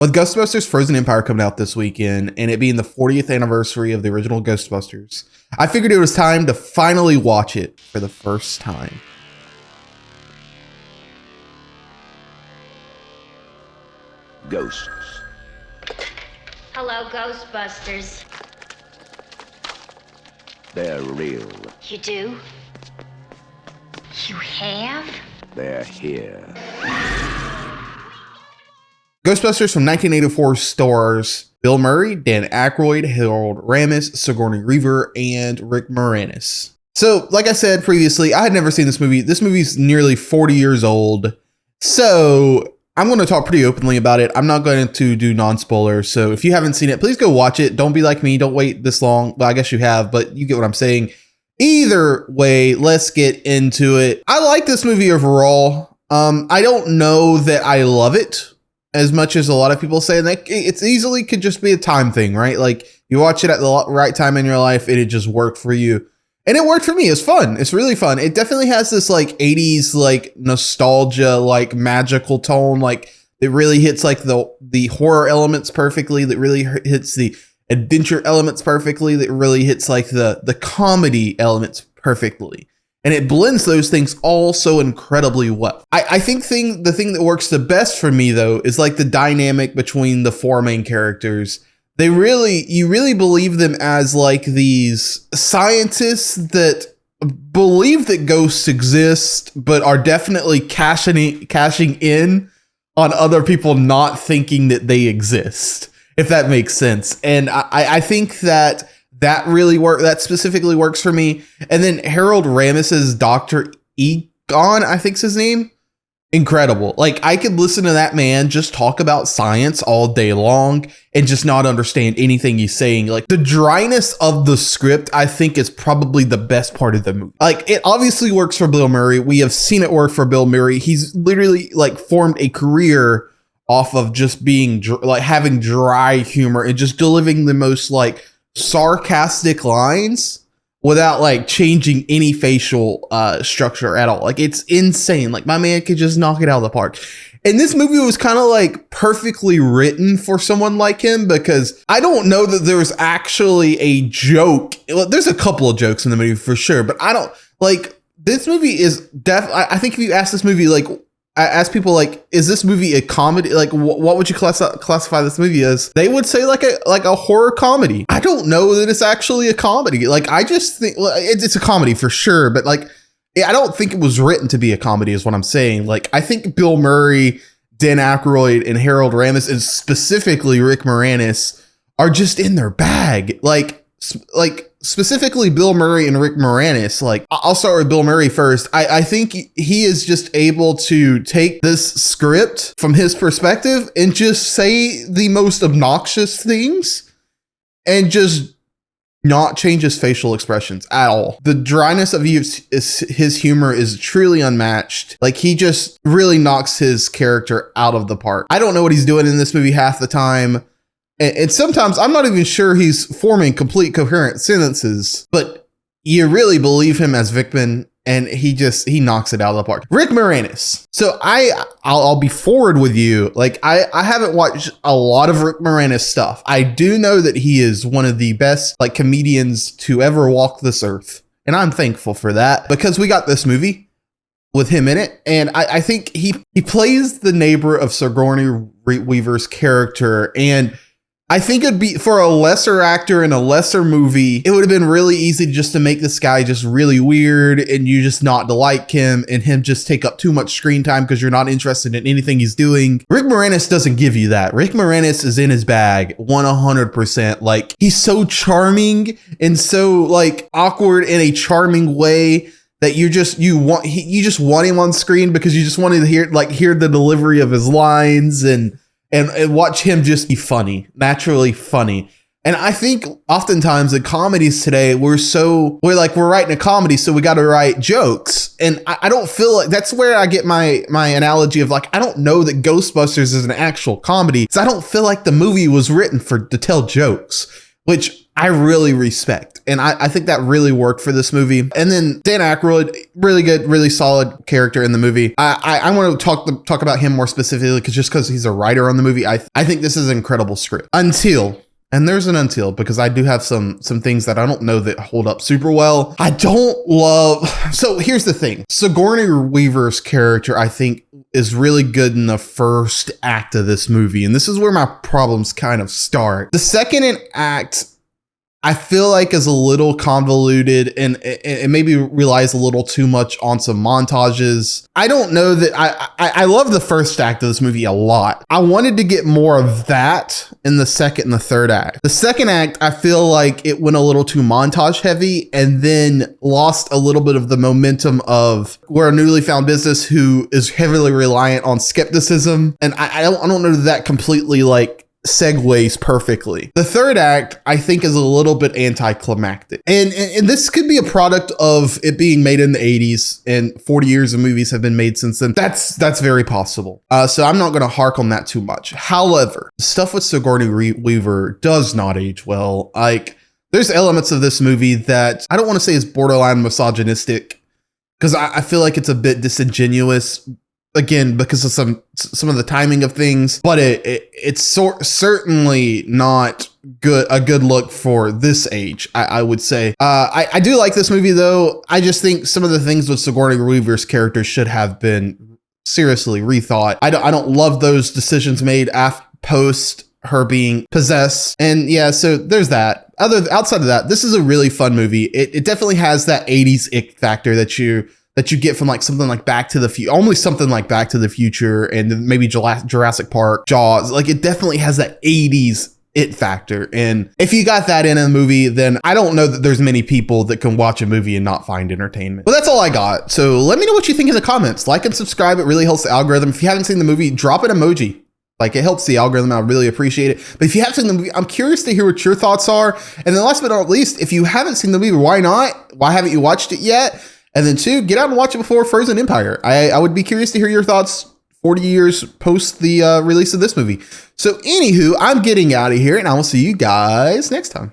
With Ghostbusters Frozen Empire coming out this weekend and it being the 40th anniversary of the original Ghostbusters, I figured it was time to finally watch it for the first time. Ghosts. Hello, Ghostbusters. They're real. You do? You have? They're here. Ghostbusters from 1984 stars Bill Murray, Dan Aykroyd, Harold Ramis, Sigourney Weaver, and Rick Moranis. So, like I said previously, I had never seen this movie. This movie's nearly 40 years old. So, I'm going to talk pretty openly about it. I'm not going to do non-spoilers. So, if you haven't seen it, please go watch it. Don't be like me. Don't wait this long. Well, I guess you have, but you get what I'm saying. Either way, let's get into it. I like this movie overall. I don't know that I love it as much as a lot of people say. And that it's easily could just be a time thing, right? Like you watch it at the right time in your life and it just worked for you. And it worked for me. It's fun. It's really fun. It definitely has this like 80s like nostalgia, like magical tone. Like it really hits like the horror elements perfectly. That really hits the adventure elements perfectly. That really hits like the comedy elements perfectly. And it blends those things all so incredibly well. I think the thing that works the best for me though is like the dynamic between the four main characters. You really believe them as like these scientists that believe that ghosts exist, but are definitely cashing in on other people not thinking that they exist, if that makes sense. And I think that really that specifically works for me. And then Harold Ramis's Dr. Egon, I think's his name. Incredible. Like I could listen to that man just talk about science all day long and just not understand anything he's saying. Like the dryness of the script, I think is probably the best part of the movie. Like it obviously works for Bill Murray. We have seen it work for Bill Murray. He's literally like formed a career off of just being like having dry humor and just delivering the most like sarcastic lines without like changing any facial structure at all. Like it's insane. Like my man could just knock it out of the park. And this movie was kind of like perfectly written for someone like him, because I don't know that there's actually a joke. Well, there's a couple of jokes in the movie for sure, but I don't like this movie is I think if you ask this movie, like I ask people like, is this movie a comedy? Like, what would you classify this movie as? They would say like a horror comedy. I don't know that it's actually a comedy. Like, I just think it's a comedy for sure, but like, I don't think it was written to be a comedy is what I'm saying. Like, I think Bill Murray, Dan Aykroyd, and Harold Ramis, and specifically Rick Moranis, are just in their bag. Like specifically Bill Murray and Rick Moranis. Like I'll start with Bill Murray first. I think he is just able to take this script from his perspective and just say the most obnoxious things and just not change his facial expressions at all. The dryness of his humor is truly unmatched. Like he just really knocks his character out of the park. I don't know what he's doing in this movie half the time. And sometimes I'm not even sure he's forming complete coherent sentences, but you really believe him as Venkman, and he knocks it out of the park. Rick Moranis. So I'll be forward with you. Like I haven't watched a lot of Rick Moranis stuff. I do know that he is one of the best like comedians to ever walk this earth. And I'm thankful for that because we got this movie with him in it. And I think he plays the neighbor of Sigourney Weaver's character. And I think it'd be for a lesser actor in a lesser movie, it would have been really easy just to make this guy just really weird and you just not to like him and him just take up too much screen time because you're not interested in anything he's doing. Rick Moranis doesn't give you that. Rick Moranis is in his bag 100%. Like he's so charming and so like awkward in a charming way that you just want him on screen because you just wanted to hear the delivery of his lines and watch him just be funny, naturally funny. And I think oftentimes in comedies today, we're writing a comedy, so we got to write jokes. And I don't feel like that's where I get my analogy of like, I don't know that Ghostbusters is an actual comedy, because I don't feel like the movie was written to tell jokes, which I really respect. And I think that really worked for this movie. And then Dan Aykroyd, really good, really solid character in the movie. I want to talk about him more specifically because he's a writer on the movie. I think this is an incredible script. And there's an until, because I do have some things that I don't know that hold up super well. I don't love. So here's the thing. Sigourney Weaver's character, I think, is really good in the first act of this movie. And this is where my problems kind of start. The second act, I feel like, is a little convoluted and it maybe relies a little too much on some montages. I don't know that I love the first act of this movie a lot. I wanted to get more of that in the second and the third act. The second act, I feel like it went a little too montage heavy and then lost a little bit of the momentum of we're a newly found business who is heavily reliant on skepticism. And I don't know that completely like segues perfectly. The third act, I think, is a little bit anticlimactic. And this could be a product of it being made in the 80s and 40 years of movies have been made since then. That's very possible. So I'm not going to hark on that too much. However, stuff with Sigourney Weaver does not age well. Like, there's elements of this movie that I don't want to say is borderline misogynistic, because I feel like it's a bit disingenuous, again, because of some of the timing of things, but it's certainly not a good look for this age, I would say. I do like this movie though. I just think some of the things with Sigourney Weaver's character should have been seriously rethought. I don't love those decisions made post her being possessed. And yeah, so there's that. Outside of that, this is a really fun movie. It definitely has that 80s ick factor that you get from like something like Back to the Future, almost something like Back to the Future and maybe Jurassic Park, Jaws. Like, it definitely has that 80s it factor. And if you got that in a movie, then I don't know that there's many people that can watch a movie and not find entertainment. But that's all I got. So let me know what you think in the comments. Like and subscribe. It really helps the algorithm. If you haven't seen the movie, drop an emoji. Like, it helps the algorithm. I really appreciate it. But if you have seen the movie, I'm curious to hear what your thoughts are. And then last but not least, if you haven't seen the movie, why not? Why haven't you watched it yet? And then 2, get out and watch it before Frozen Empire. I would be curious to hear your thoughts 40 years post the release of this movie. So anywho, I'm getting out of here and I will see you guys next time.